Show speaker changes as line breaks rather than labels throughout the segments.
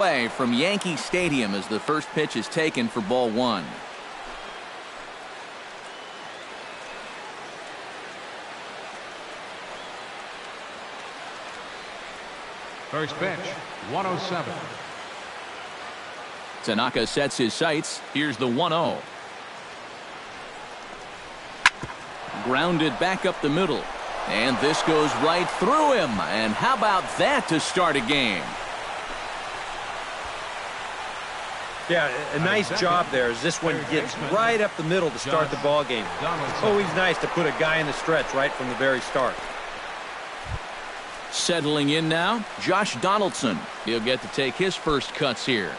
Away from Yankee Stadium as the first pitch is taken for ball one.
First pitch, 107.
Tanaka sets his sights. Here's the 1-0. Grounded back up the middle. And this goes right through him. And how about that to start a game?
Yeah, a nice job there as this one gets right up the middle to start the ball game. It's always nice to put a guy in the stretch right from the very start.
Settling in now, Josh Donaldson. He'll get to take his first cuts here.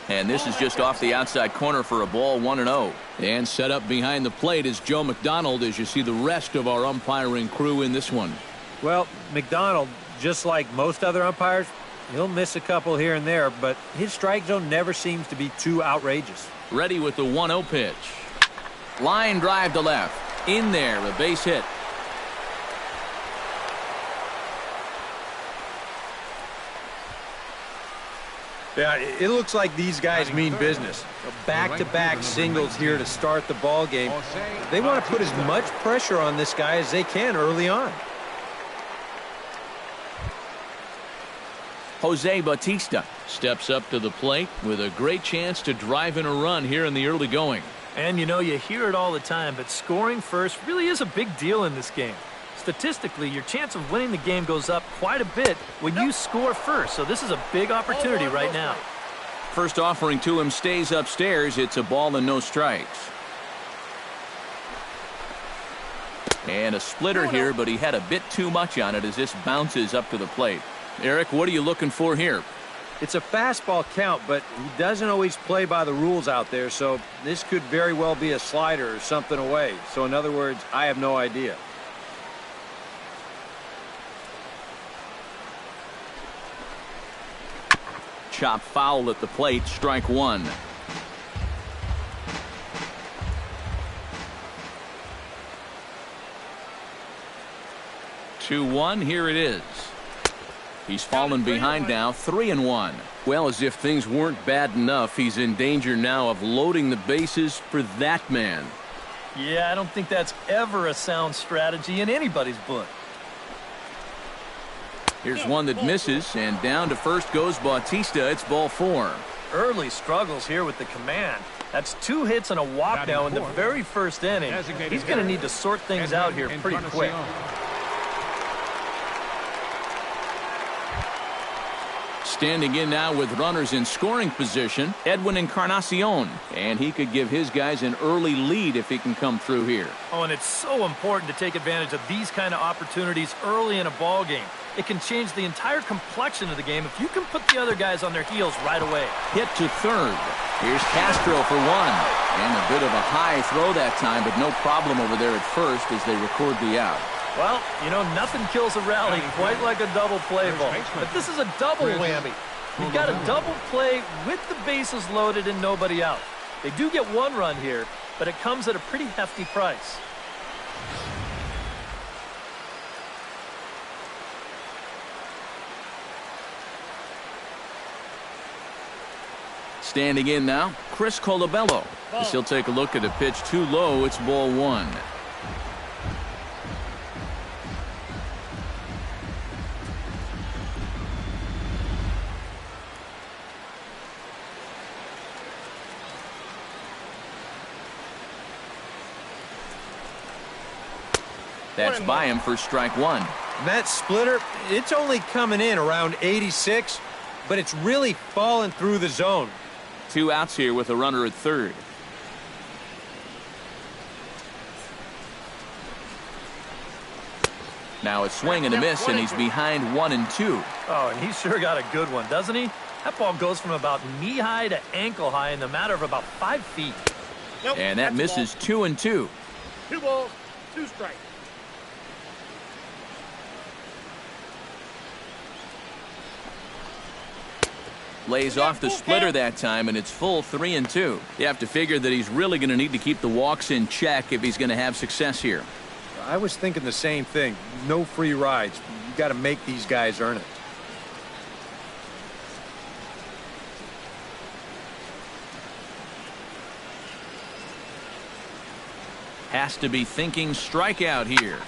And this is just off the outside corner for a ball, 1-0. And set up behind the plate is Joe McDonald as you see the rest of our umpiring crew in this one.
Well, McDonald, just like most other umpires, he'll miss a couple here and there, but his strike zone never seems to be too outrageous.
Ready with the 1-0 pitch. Line drive to left. In there, a base hit.
Yeah, it looks like these guys mean business. Back-to-back singles here to start the ball game. They want to put as much pressure on this guy as they can early on.
Jose Bautista steps up to the plate with a great chance to drive in a run here in the early going.
And you know, you hear it all the time, but scoring first really is a big deal in this game. Statistically, your chance of winning the game goes up quite a bit when you score first. So this is a big opportunity right now.
First offering to him stays upstairs. It's a ball and no strikes. And a splitter here, but he had a bit too much on it as this bounces up to the plate. Eric, what are you looking for here?
It's a fastball count, but he doesn't always play by the rules out there, so this could very well be a slider or something away. So in other words, I have no idea.
Chop foul at the plate, strike one. Two one, here it is. He's fallen behind now, 3-1. Well, as if things weren't bad enough, he's in danger now of loading the bases for that man.
Yeah, I don't think that's ever a sound strategy in anybody's book.
Here's one that misses, and down to first goes Bautista. It's ball four.
Early struggles here with the command. That's 2 hits and a walk now in the very first inning. He's going to need to sort things out here pretty quick.
Standing in now with runners in scoring position, Edwin Encarnacion. And he could give his guys an early lead if he can come through here.
Oh, and it's so important to take advantage of these kind of opportunities early in a ball game. It can change the entire complexion of the game if you can put the other guys on their heels right away.
Hit to third. Here's Castro for one. And a bit of a high throw that time, but no problem over there at first as they record the out.
Well, you know, nothing kills a rally quite like a double play ball. But this is a double whammy. You've got a double play with the bases loaded and nobody out. They do get 1 run here, but it comes at a pretty hefty price.
Standing in now, Chris Colabello. As he'll take a look at a pitch too low. It's ball one. That's by him for strike one.
That splitter, it's only coming in around 86, but it's really falling through the zone.
2 outs here with a runner at third. Now a swing and a miss, and he's behind 1-2.
Oh, and he sure got a good one, doesn't he? That ball goes from about knee-high to ankle-high in the matter of about 5 feet.
Nope,
and that misses 2-2.
2 balls, 2 strikes.
Lays off the splitter that time, and it's full 3-2. You have to figure that he's really going to need to keep the walks in check if he's going to have success here.
I was thinking the same thing. No free rides. You got to make these guys earn it.
Has to be thinking strikeout here.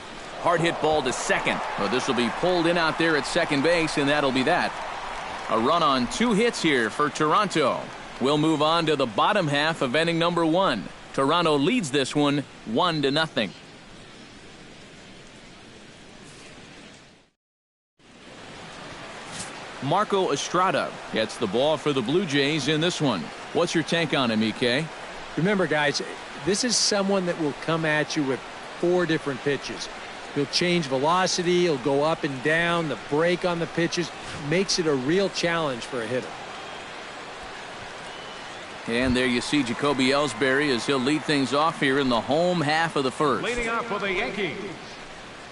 Hard hit ball to second. Well, this will be pulled in out there at second base, and that'll be that. A run on 2 hits here for Toronto. We'll move on to the bottom half of inning number 1. Toronto leads this one 1-0. Marco Estrada gets the ball for the Blue Jays in this one. What's your take on him, EK?
Remember, guys, this is someone that will come at you with 4 different pitches. He'll change velocity, he'll go up and down, the break on the pitches makes it a real challenge for a hitter.
And there you see Jacoby Ellsbury as he'll lead things off here in the home half of the first.
Leading off for the Yankees,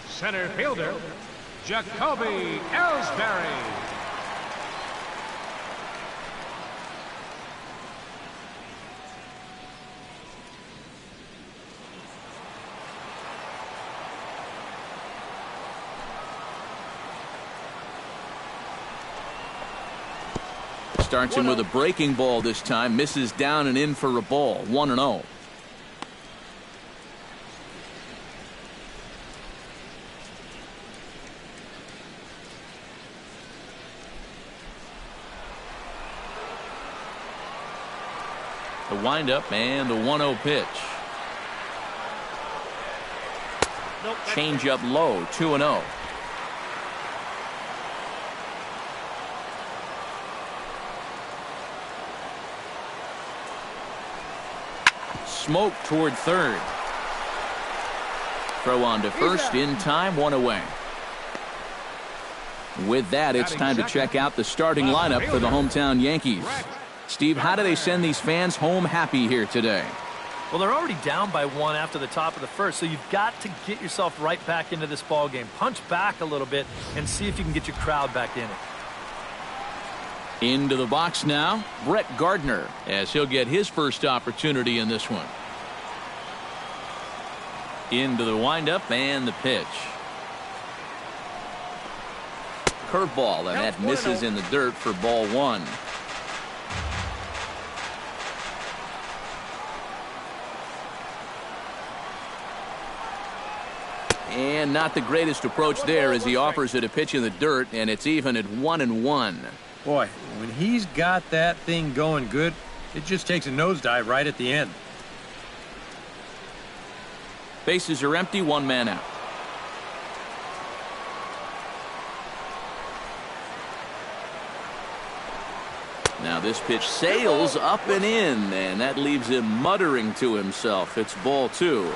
center fielder, Jacoby Ellsbury.
Starts him with a breaking ball this time. Misses down and in for a ball. 1-0. The windup and the 1-0 pitch. Change up low. 2-0. Smoke toward third. Throw on to first in time, 1 away. With that, it's time to check out the starting lineup for the hometown Yankees. Steve, how do they send these fans home happy here today?
Well, they're already down by 1 after the top of the first, so you've got to get yourself right back into this ball game. Punch back a little bit and see if you can get your crowd back in it.
Into the box now, Brett Gardner, as he'll get his first opportunity in this one. Into the windup and the pitch. Curveball, and that misses in the dirt for ball 1. And not the greatest approach there as he offers it a pitch in the dirt, and it's even at 1-1.
Boy, when he's got that thing going good, it just takes a nosedive right at the end.
Bases are empty, 1 man out. Now this pitch sails up and in, and that leaves him muttering to himself. It's ball 2.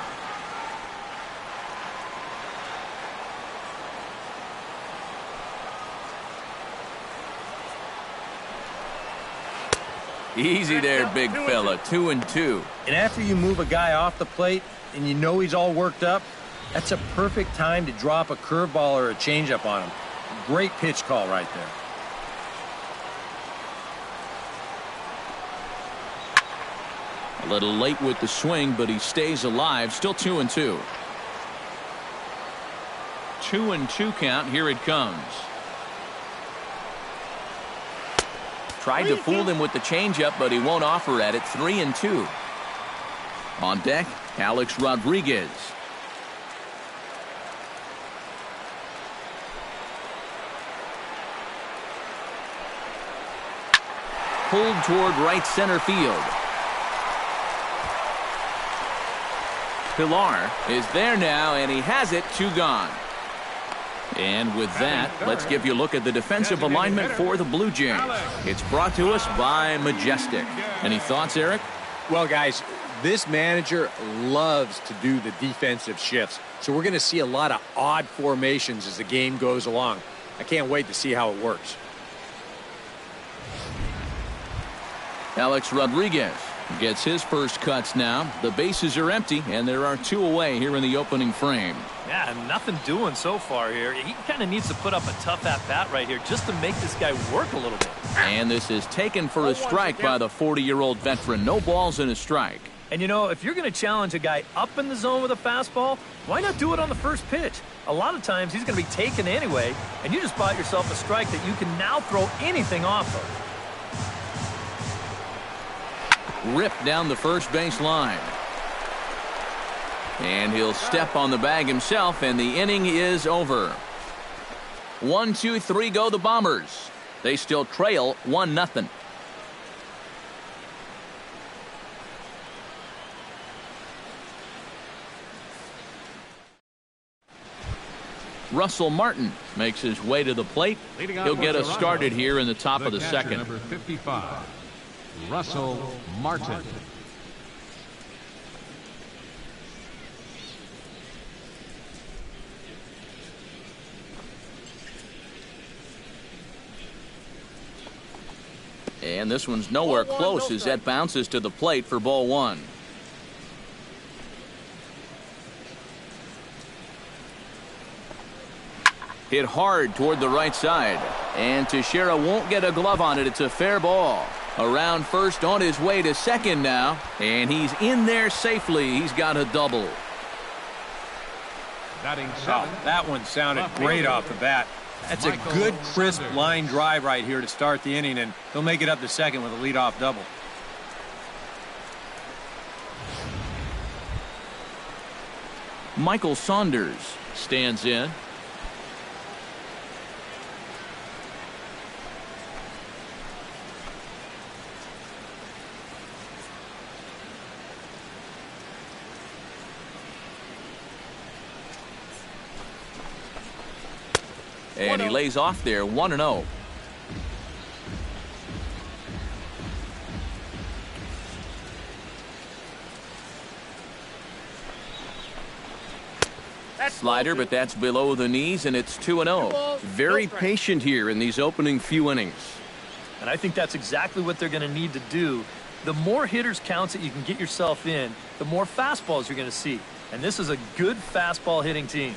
Easy there, big fella. 2-2.
And after you move a guy off the plate and you know he's all worked up, that's a perfect time to drop a curveball or a changeup on him. Great pitch call right there.
A little late with the swing, but he stays alive. Still 2-2. 2-2 count. Here it comes. Tried to fool him with the changeup, but he won't offer at it. 3-2. On deck, Alex Rodriguez. Pulled toward right center field. Pilar is there now, and he has it. 2 gone. And with that, let's give you a look at the defensive alignment for the Blue Jays. It's brought to us by Majestic. Any thoughts, Eric?
Well, guys, this manager loves to do the defensive shifts. So we're going to see a lot of odd formations as the game goes along. I can't wait to see how it works.
Alex Rodriguez Gets his first cuts now. The bases are empty, and there are 2 away here in the opening frame.
Yeah, nothing doing so far here. He kind of needs to put up a tough at-bat right here just to make this guy work a little bit.
And this is taken for a strike by the 40-year-old veteran. No balls and a strike.
And, you know, if you're going to challenge a guy up in the zone with a fastball, why not do it on the first pitch? A lot of times he's going to be taken anyway, and you just bought yourself a strike that you can now throw anything off of.
Ripped down the first base line. And he'll step on the bag himself, and the inning is over. 1, 2, 3 go the Bombers. They still trail 1-0. Russell Martin makes his way to the plate. He'll get us started here in the top of the second.
Number 55, Russell Martin.
And this one's nowhere close as that bounces to the plate for ball 1. Hit hard toward the right side. And Teixeira won't get a glove on it. It's a fair ball. Around first, on his way to second now. And he's in there safely. He's got a double.
That one sounded great off the bat. That's a good, crisp line drive right here to start the inning, and he'll make it up to second with a leadoff double.
Michael Saunders stands in. And he lays off there, 1-0. Slider, but that's below the knees, and it's 2-0. Very patient here in these opening few innings.
And I think that's exactly what they're going to need to do. The more hitters counts that you can get yourself in, the more fastballs you're going to see. And this is a good fastball hitting team.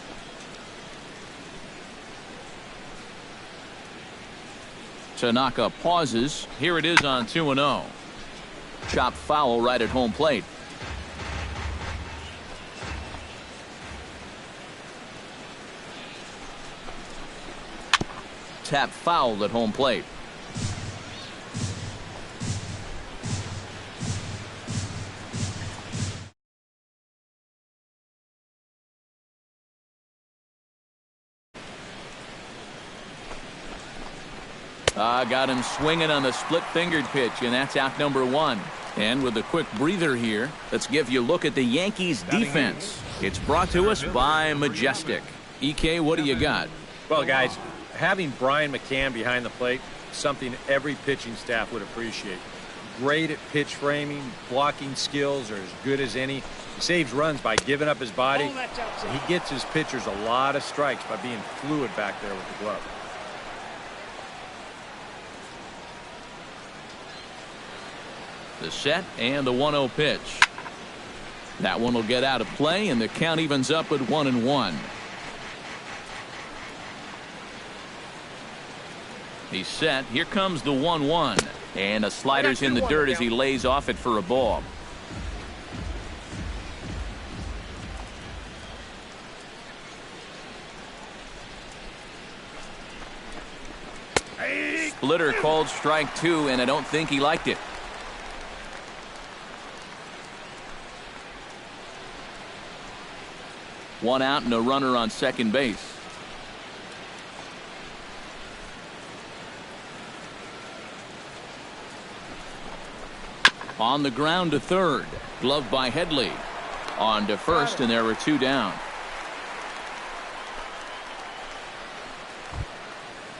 Tanaka pauses. Here it is on 2-0. Chop foul right at home plate. Tap foul at home plate. Got him swinging on the split-fingered pitch, and that's out number 1. And with a quick breather here, let's give you a look at the Yankees defense. It's brought to us by Majestic. EK, what do you got?
Well, guys, having Brian McCann behind the plate is something every pitching staff would appreciate. Great at pitch framing, blocking skills are as good as any. He saves runs by giving up his body. He gets his pitchers a lot of strikes by being fluid back there with the glove.
The set and the 1-0 pitch. That one will get out of play, and the count evens up at 1-1. He's set. Here comes the 1-1. And a slider's in the dirt as he lays off it for a ball. Splitter called strike 2, and I don't think he liked it. One out and a runner on second base. On the ground to third. Gloved by Headley. On to first, and there were 2 down.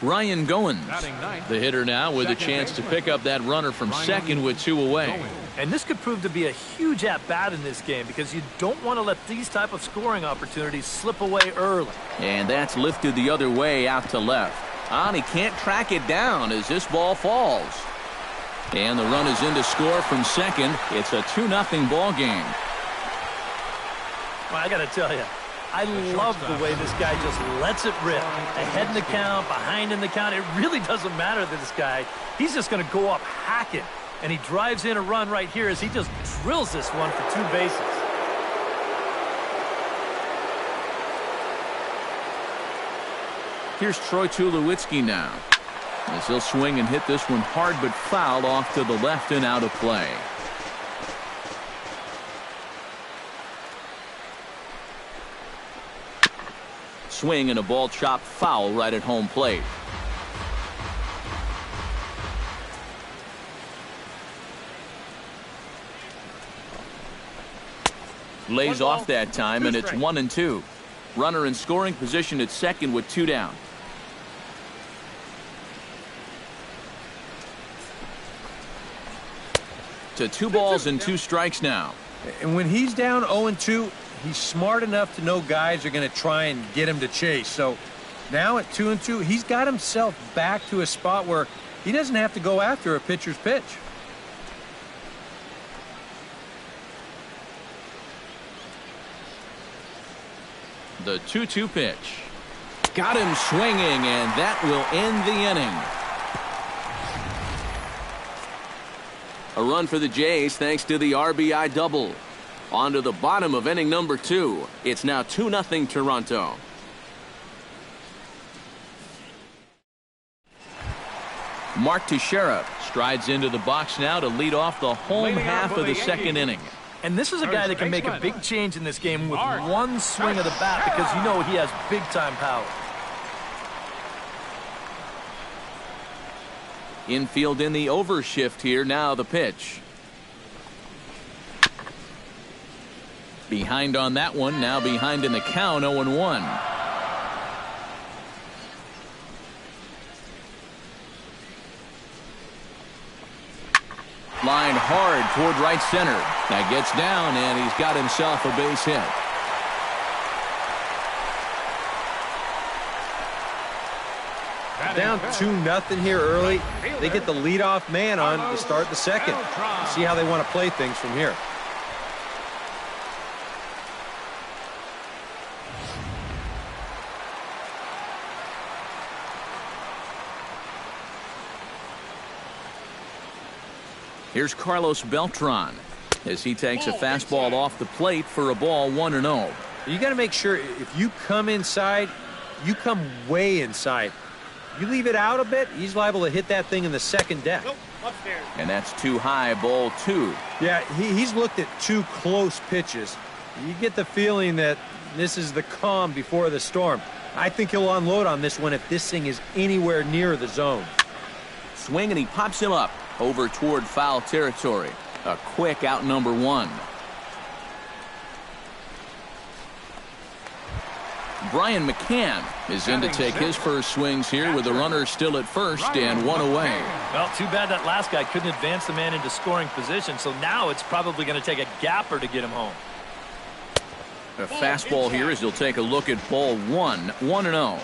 Ryan Goins, the hitter now, with a chance to pick up that runner from second with 2 away.
And this could prove to be a huge at-bat in this game because you don't want to let these type of scoring opportunities slip away early.
And that's lifted the other way out to left. And he can't track it down as this ball falls. And the run is in to score from second. It's a 2-0 ball game.
Well, I got to tell you, I love the way this guy just lets it rip. Ahead in the count, behind in the count. It really doesn't matter to this guy. He's just going to go up hacking. And he drives in a run right here as he just drills this one for 2 bases.
Here's Troy Tulowitzki now, as he'll swing and hit this one hard but foul off to the left and out of play. Swing and a ball chopped foul right at home plate. Lays off that time, and it's 1-2. Runner in scoring position at second with 2 down. To 2 balls and 2 strikes now.
And when he's down 0-2, he's smart enough to know guys are going to try and get him to chase. So now at 2-2, he's got himself back to a spot where he doesn't have to go after a pitcher's pitch.
The 2-2 pitch. Got him swinging, and that will end the inning. A run for the Jays thanks to the RBI double. On to the bottom of inning number 2. It's now 2-0 Toronto. Mark Teixeira strides into the box now to lead off the home half of the second inning.
And this is a guy that can make a big change in this game with one swing of the bat, because you know he has big-time power.
Infield in the overshift here. Now the pitch. Behind on that one. Now behind in the count. 0-1. Line hard toward right center. That gets down, and he's got himself a base hit.
Down 2-0 here early. They get the leadoff man on to start the second. See how they want to play things from here.
Here's Carlos Beltran as he takes a fastball off the plate for a ball. 1-0.
You got to make sure if you come inside, you come way inside. You leave it out a bit, he's liable to hit that thing in the second deck.
And that's too high. Ball 2.
Yeah, he's looked at 2 close pitches. You get the feeling that this is the calm before the storm. I think he'll unload on this one if this thing is anywhere near the zone.
Swing, and he pops him up over toward foul territory. A quick out number 1. Brian McCann is in to take his first swings here with the runner still at first and 1 away.
Well, too bad that last guy couldn't advance the man into scoring position, so now it's probably going to take a gapper to get him home.
A fastball here as he'll take a look at ball 1. 1-0.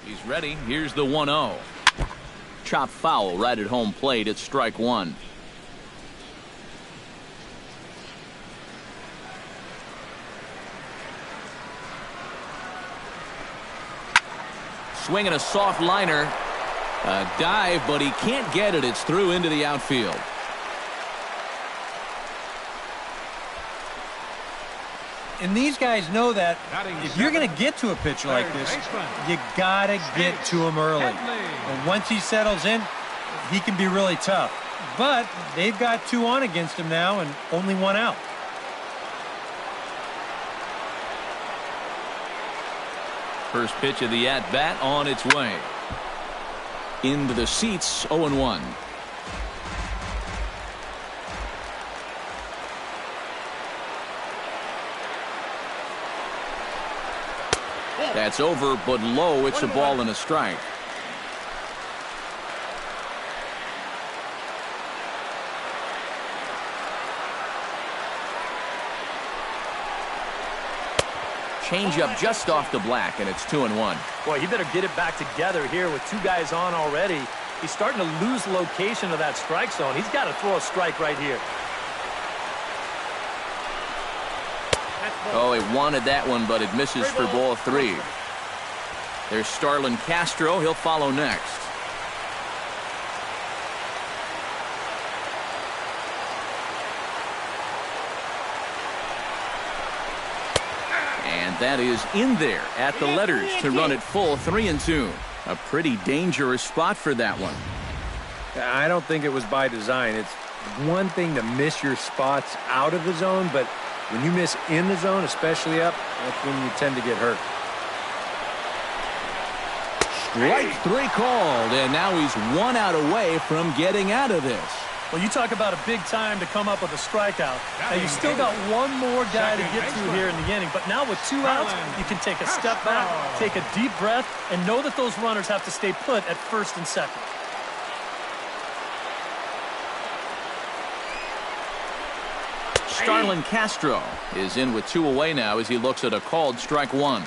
He's ready. Here's the 1-0. Chop foul right at home plate. It's strike 1. Swinging a soft liner. A dive, but he can't get it. It's through into the outfield.
And these guys know that if you're going to get to a pitcher like this, you got to get to him early. And once he settles in, he can be really tough. But they've got 2 on against him now and only 1 out.
First pitch of the at-bat on its way. Into the seats, 0-1. That's over, but low. It's a ball and a strike. Changeup just off the black, and it's 2-1.
Boy, he better get it back together here with 2 guys on already. He's starting to lose location of that strike zone. He's got to throw a strike right here.
Oh, he wanted that one, but it misses for ball 3. There's Starlin Castro. He'll follow next. And that is in there at the letters to run it full 3-2. A pretty dangerous spot for that one.
I don't think it was by design. It's one thing to miss your spots out of the zone, but when you miss in the zone, especially up, that's when you tend to get hurt.
Strike 3 called, and now he's 1 out away from getting out of this.
Well, you talk about a big time to come up with a strikeout. Now, you still got 1 more guy to get through here in the inning, but now with 2 outs, you can take a step back, take a deep breath, and know that those runners have to stay put at first and second.
Starlin Castro is in with 2 away now as he looks at a called strike 1.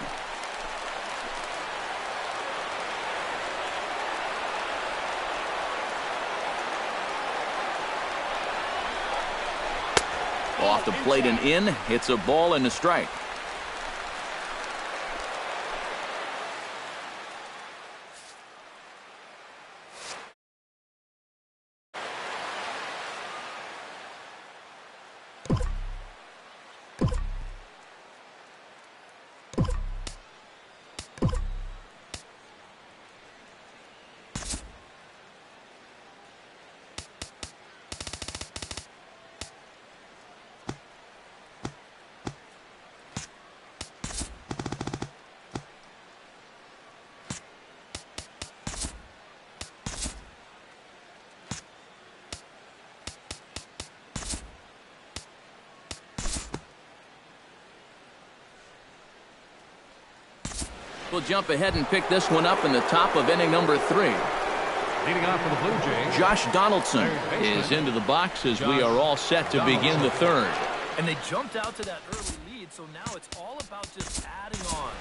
Off the plate and in. It's a ball and a strike. We'll jump ahead and pick this one up in the top of inning number 3.
Leading off for the Blue Jays,
Josh Donaldson is into the box as we are all set to begin the 3rd.
And they jumped out to that early lead, so now it's all about just adding on.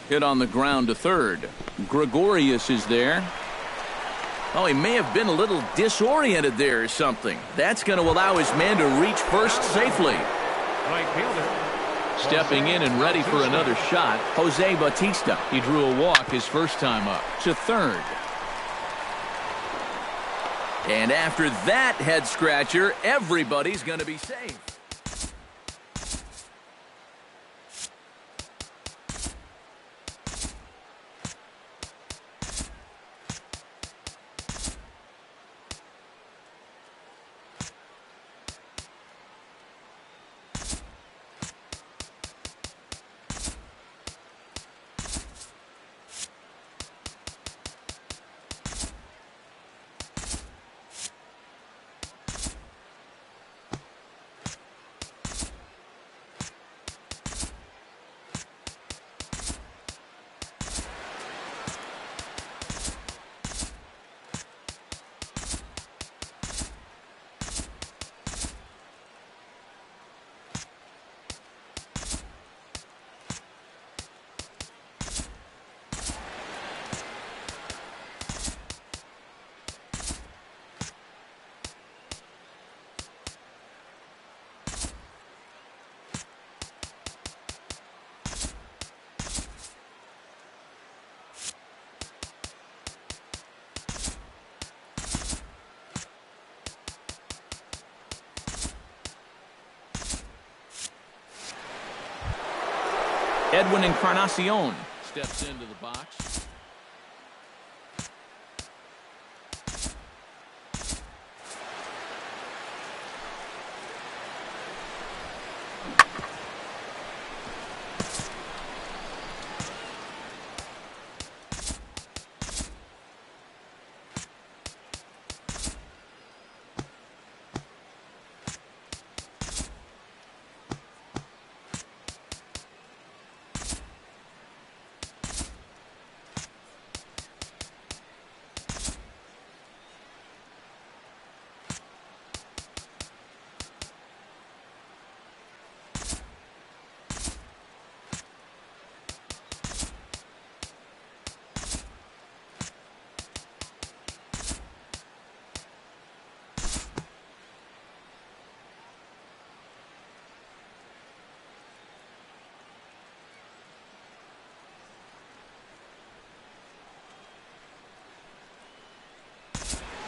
Hit on the ground to 3rd. Gregorius is there. Oh, he may have been a little disoriented there or something. That's going to allow his man to reach first safely.
right fielder.
Stepping in and ready for another shot, Jose Bautista. He drew a walk his first time up to 3rd. And after that head scratcher, everybody's going to be safe. Edwin Encarnacion steps into the box.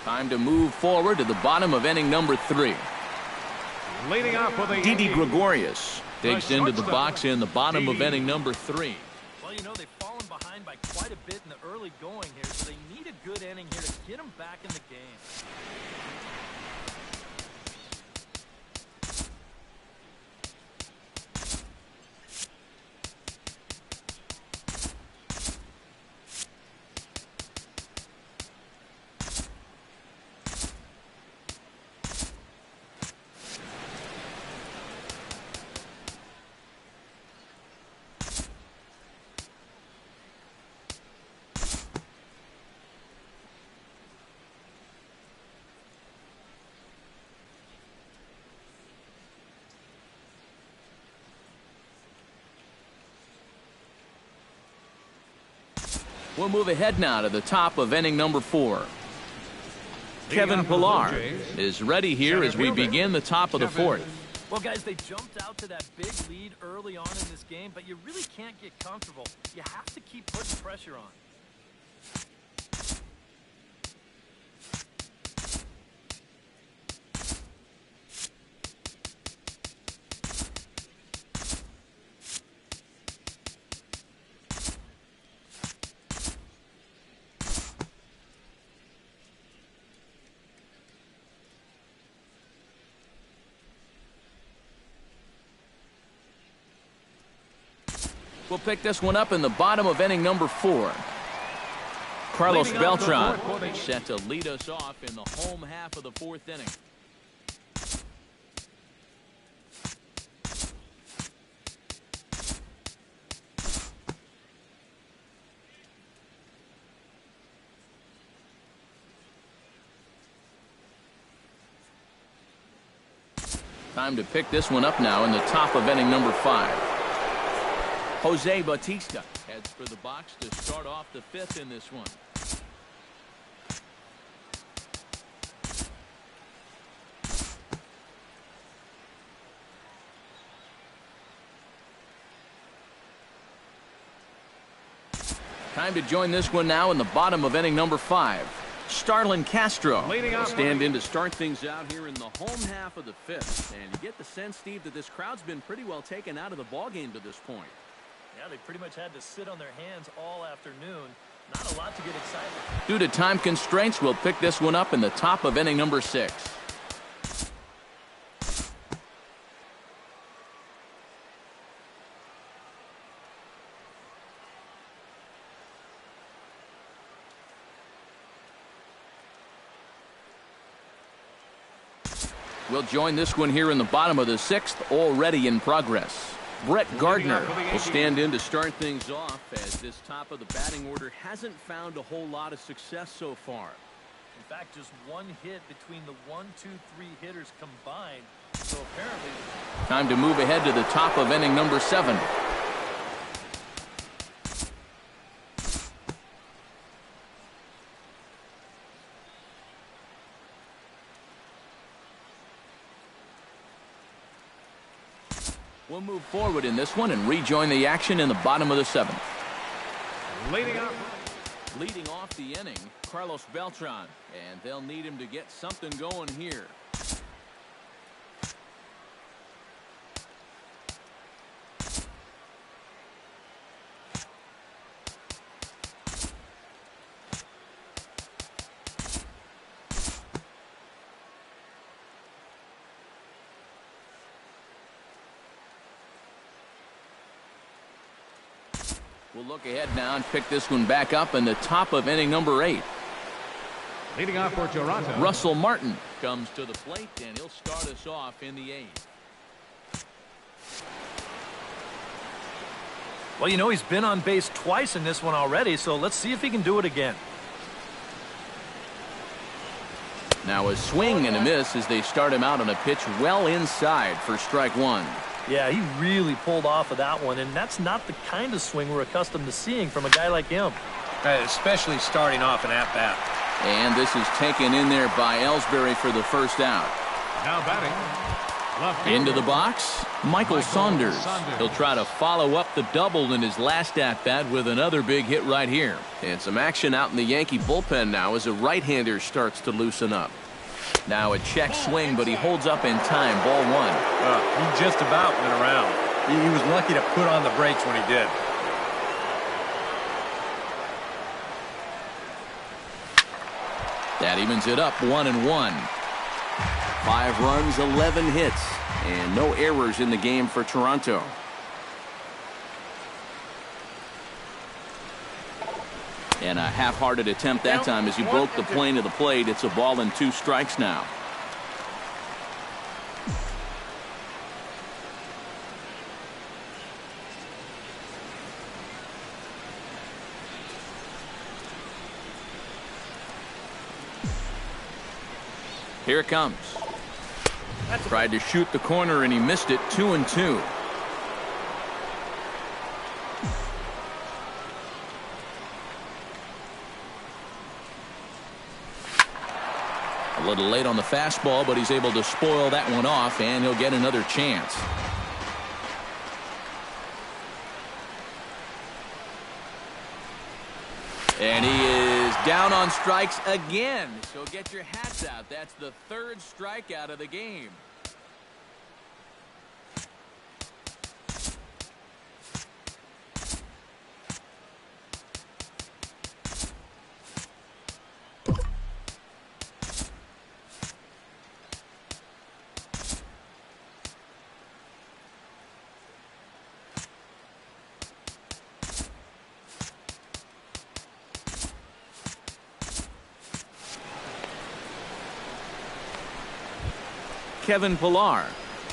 Time to move forward to the bottom of inning number 3.
Leading off with a
Didi Gregorius digs into the box in the bottom of inning number 3.
Well, you know, they've fallen behind by quite a bit in the early going here, so they need a good inning here to get them back in the game.
We'll move ahead now to the top of inning number 4. Kevin Pillar is ready here as we begin the top of the 4th.
Well, guys, they jumped out to that big lead early on in this game, but you really can't get comfortable. You have to keep putting pressure on.
We'll pick this one up in the bottom of inning number 4. Carlos Beltran is set to lead us off in the home half of the 4th inning. Time to pick this one up now in the top of inning number 5. Jose Bautista heads for the box to start off the 5th in this one. Time to join this one now in the bottom of inning number 5. Starlin Castro will stand in to start things out here in the home half of the 5th. And you get the sense, Steve, that this crowd's been pretty well taken out of the ballgame to this point.
Yeah, they pretty much had to sit on their hands all afternoon. Not a lot to get excited.
Due to time constraints, we'll pick this one up in the top of inning number 6. We'll join this one here in the bottom of the 6th, already in progress. Brett Gardner will stand in to start things off as this top of the batting order hasn't found a whole lot of success so far.
In fact, just one hit between the 1, 2, 3 hitters combined. So apparently...
Time to move ahead to the top of inning number 7. We'll move forward in this one and rejoin the action in the bottom of the 7th.
Leading off
the inning, Carlos Beltran, and they'll need him to get something going here. We'll look ahead now and pick this one back up in the top of inning number 8.
Leading off for Toronto,
Russell Martin comes to the plate, and he'll start us off in the 8th.
Well, you know, he's been on base twice in this one already, so let's see if he can do it again.
Now a swing and a miss as they start him out on a pitch well inside for strike 1.
Yeah, he really pulled off of that one, and that's not the kind of swing we're accustomed to seeing from a guy like him.
Especially starting off an at-bat.
And this is taken in there by Ellsbury for the first out.
now batting. Left
Into
fielder,
the box, Michael Saunders. He'll try to follow up the double in his last at-bat with another big hit right here.
And some action out in the Yankee bullpen now as a right-hander starts to loosen up.
Now a check swing, but he holds up in time. Ball 1.
He just about went around. He was lucky to put on the brakes when he did.
That evens it up 1-1.
5 runs, 11 hits, and no errors in the game for Toronto.
And a half-hearted attempt that time as he broke the plane of the plate. It's a ball and 2 strikes now. Here it comes. Tried to shoot the corner and he missed it. 2-2. A little late on the fastball, but he's able to spoil that one off, and he'll get another chance. And he is down on strikes again. So get your hats out. That's the 3rd strikeout of the game. Kevin Pillar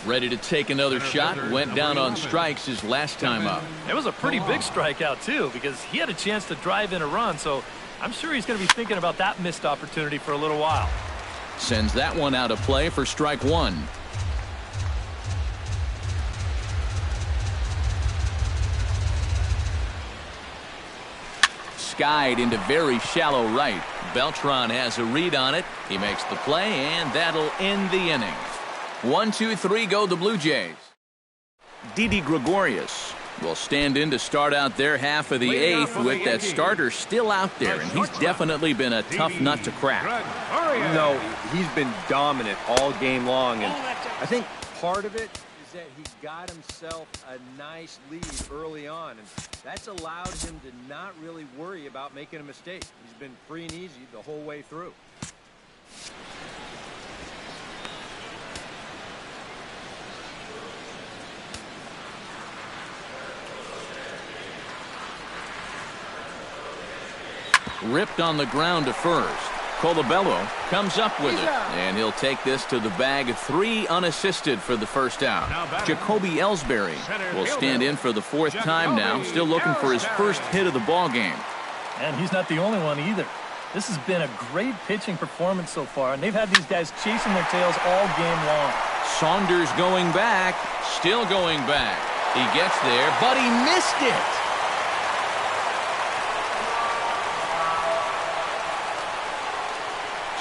ready to take another shot. Went down on strikes his last time up.
It was a pretty big strikeout, too, because he had a chance to drive in a run, so I'm sure he's going to be thinking about that missed opportunity for a little while.
Sends that one out of play for strike 1. Skied into very shallow right. Beltran has a read on it. He makes the play, and that'll end the inning. 1-2-3 go the Blue Jays. Didi Gregorius will stand in to start out their half of the 8th with that starter still out there, and he's definitely been a tough nut to crack.
No, he's been dominant all game long, and I think part of it is that he got himself a nice lead early on, and that's allowed him to not really worry about making a mistake. He's been free and easy the whole way through.
Ripped on the ground to first. Colabello comes up with it, and he'll take this to the bag. 3 unassisted for the first out. Jacoby Ellsbury will stand in for the 4th time now, still looking for his first hit of the ball game.
And he's not the only one either. This has been a great pitching performance so far, and they've had these guys chasing their tails all game long.
Saunders going back, still going back. He gets there, but he missed it.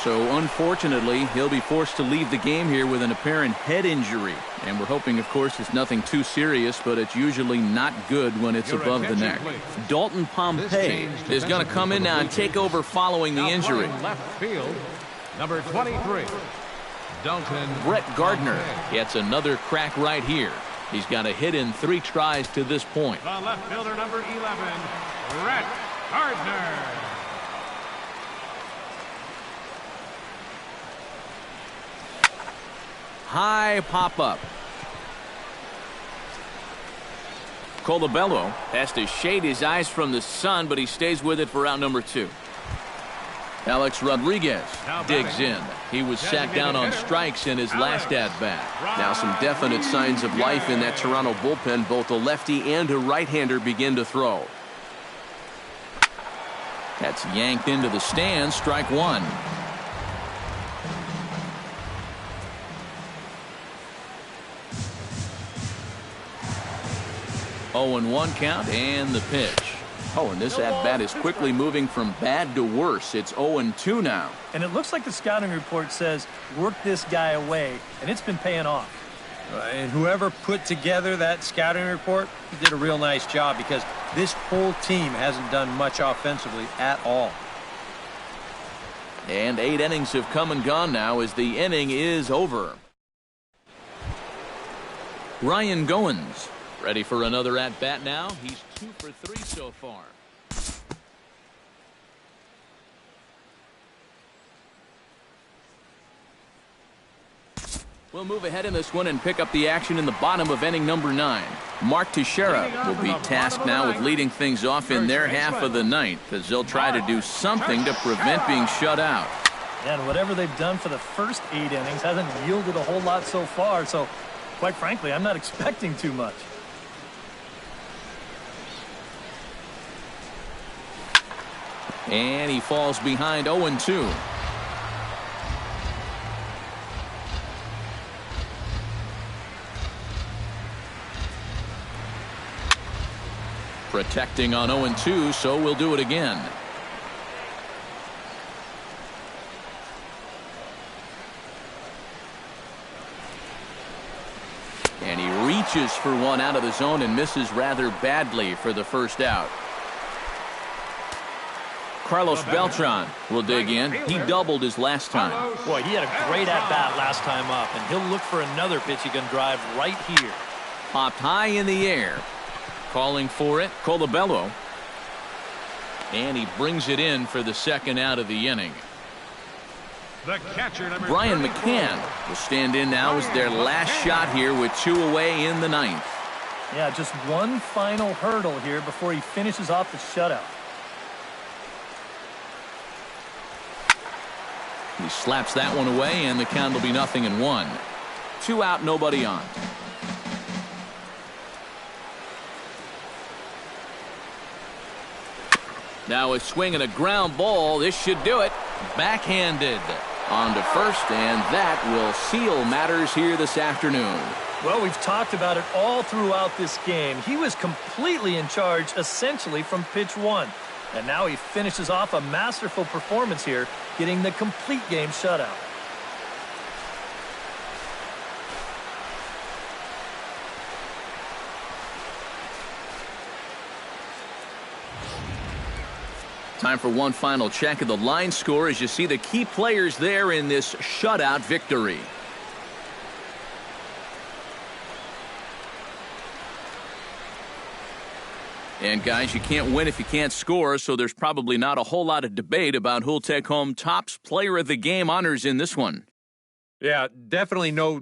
So unfortunately, he'll be forced to leave the game here with an apparent head injury. And we're hoping, of course, it's nothing too serious, but it's usually not good when it's above the neck. Dalton Pompey is going to come in now and take over following the injury.
Left field, number 23, Dalton.
Brett Gardner gets another crack right here. He's got a hit in 3 tries to this point.
The left fielder, number 11, Brett Gardner.
High pop-up. Colabello has to shade his eyes from the sun, but he stays with it for out number 2. Alex Rodriguez digs in. He was sat down on strikes in his last at-bat. Now some definite signs of life in that Toronto bullpen. Both a lefty and a right-hander begin to throw. That's yanked into the stands. Strike 1. Oh, and 1 count, and the pitch. Oh, and this at-bat is quickly moving from bad to worse. It's 0-2 now.
And it looks like the scouting report says, work this guy away, and it's been paying off.
And whoever put together that scouting report did a real nice job, because this whole team hasn't done much offensively at all.
And 8 innings have come and gone now as the inning is over. Ryan Goins ready for another at-bat now. He's 2 for 3 so far. We'll move ahead in this one and pick up the action in the bottom of inning number 9. Mark Teixeira will be tasked now with leading things off in their half of the ninth, as they'll try to do something to prevent being shut out.
And whatever they've done for the first 8 innings hasn't yielded a whole lot so far, so quite frankly, I'm not expecting too much.
And he falls behind 0-2. Protecting on 0-2, so we'll do it again. And he reaches for one out of the zone and misses rather badly for the first out. Carlos Beltran will dig in. He doubled his last time.
Boy, he had a great at-bat last time up, and he'll look for another pitch he can drive right here.
Popped high in the air. Calling for it, Colabello. And he brings it in for the second out of the inning.
The catcher, number
Brian McCann will stand in now as their last shot here with 2 away in the 9th.
Yeah, just one final hurdle here before he finishes off the shutout.
He slaps that one away, and the count will be 0-1. 2 out, nobody on. Now a swing and a ground ball. This should do it. Backhanded on to first, and that will seal matters here this afternoon.
Well, we've talked about it all throughout this game. He was completely in charge, essentially, from pitch 1. And now he finishes off a masterful performance here, getting the complete game shutout.
Time for one final check of the line score as you see the key players there in this shutout victory. And guys, you can't win if you can't score, so there's probably not a whole lot of debate about who'll take home Topps Player of the Game honors in this one.
Yeah, definitely no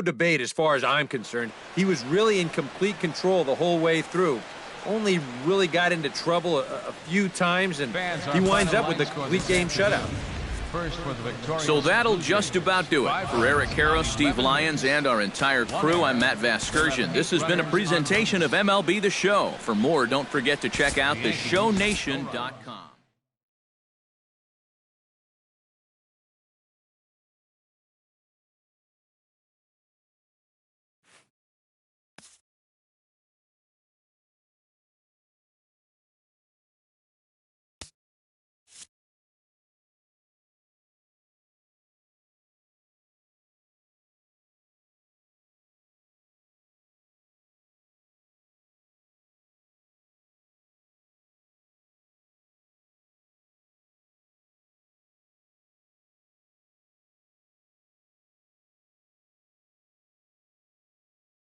debate as far as I'm concerned. He was really in complete control the whole way through. Only really got into trouble a few times, and he winds up with the complete game shutout.
So that'll just about do it. For Eric Karros, Steve Lyons, and our entire crew, I'm Matt Vasgersian. This has been a presentation of MLB The Show. For more, don't forget to check out theshownation.com.